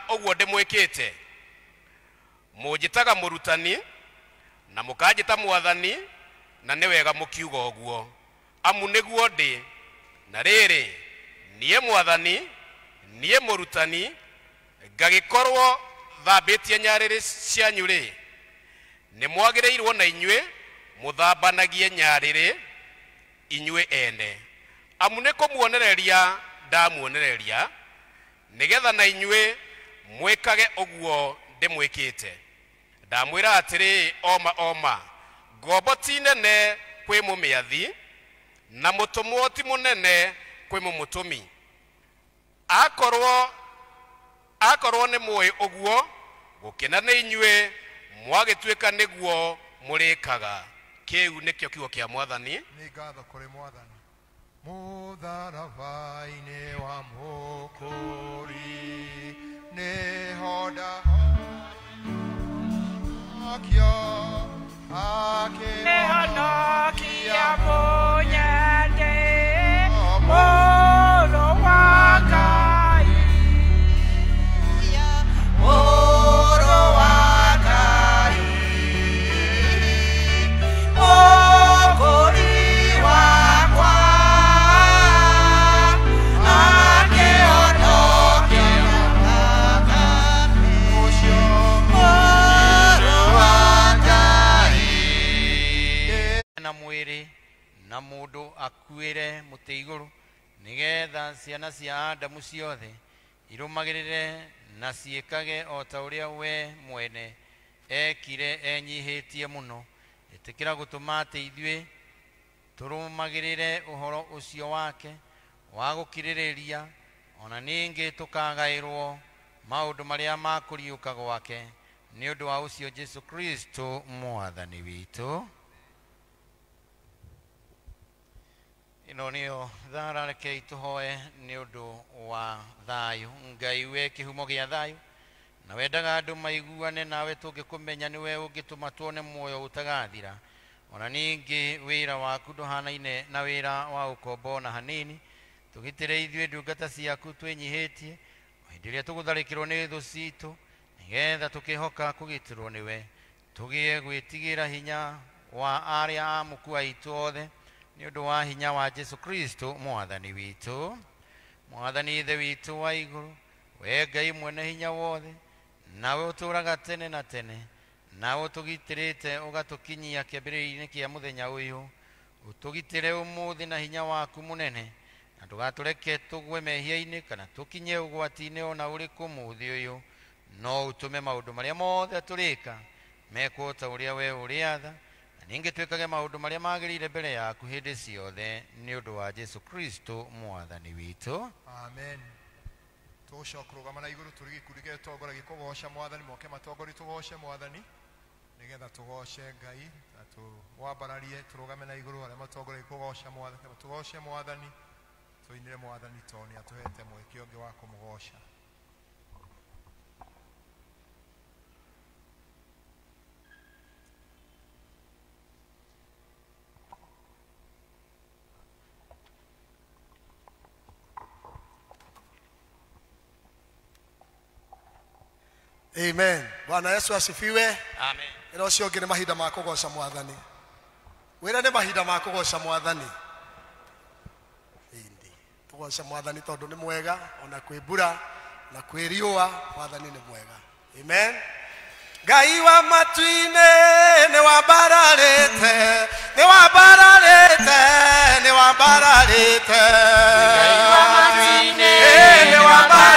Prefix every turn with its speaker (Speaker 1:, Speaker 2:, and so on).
Speaker 1: ogwo ndimwikite mujitaga murutani na mukajita mwathani na niwega mukiuga ogwo amu niguo ndi na riri niye mwathani niye murutani ngagikorwo thambitie nyariri cianyu ri ni mwagireirwo na inywe muthambanagie nyariri inywe ene amu ni kumuonereria ndamuonereria nigetha na inywe mwikage ogwo ndimwikite ndamwira atiri oma ngombo ti nene kwi mumiathi na mutumwo ti munene kwi mumutumi akorwo ni muyi ogwo gukena ni inywe mwagituika niguo murikaga kiu nikyo kiugo kia mwathani
Speaker 2: ni ngatho kuri mwathani mutharaba-ini wa mukuri ni hoda
Speaker 3: Nehonokia munyende moro wa Ngai moro wa Ngai okori wakwa akehonokia ucio moro wa na mwiri na mundu akuire muti iguru nigetha ciana cia Adamu ciothe irumagirire na ciikage o ta uria we mwene ekire enyihitie muno itikira gutuma ati ithue turumagirire uhoro ucio wake wa gukiririria ona ningi tukagairwo maundu maria makuriuka gwake ni undu wa ucio Jesu Kristo mwathani witu. Ino nio thara reke ituhoe ni undu wa thayu Ngai we kihumo gia thayu na wendaga andu maiguane nawe tungikumenya niwe ungituma tuone muoyo utagathira ona ningi wira waku nduhanaine na wira wa ukombo na hanini tugitire ithue ndungata ciaku twinyihitie hindiria tugutharikirwo ni thu citu nigetha tukihoka kugitirwo niwe tugie gwitigira hinya wa aria amuku aitu othe ni undu wa hinya wa Jesu Kristo mwathani witu. Mwathani ithe witu wa iguru we Ngai mwene hinya wothe nawe uturaga tene na tene nawe utugitirite ugatukinyia kiambiririo-ini kia muthenya uyu utugitire umuthi na hinya waku munene na tugatureke tugwe mehia-ini kana tukinye ugwati-ini ona uriku muthi uyu no utume maundu maria mothe turika mekwo ta uria we uriatha ninge twikage maundu maria magirire mbere yaku hindi ciothe ni undu wa Jesu Kristo mwathani witu.
Speaker 2: Amen. Tucokurugama na iguru turi gikundi gia tongora gikugoca mwathani moke matongori tugoce mwathani nigetha tugoce Ngai na tuwambararie turugame na iguru aria matongori gikugoca mwathani tugoce mwathani tuinire mwathani toni atuhete mweke ungi wa kumugoca.
Speaker 4: Amen. Bwana Yesu asifiwe.
Speaker 1: amen.
Speaker 4: Ino cio ngine mahinda ma kugoca mwathani. Wira ni mahinda ma kugoca mwathani. Indi. Tugoca mwathani tondu ni mwega ona kwibura na kwiriua mwathani ni mwega. Amen. Ngai wa matuine ni wambararite ni wambararite ni wambararite.
Speaker 3: Ngai wa matuine
Speaker 4: ni wambararite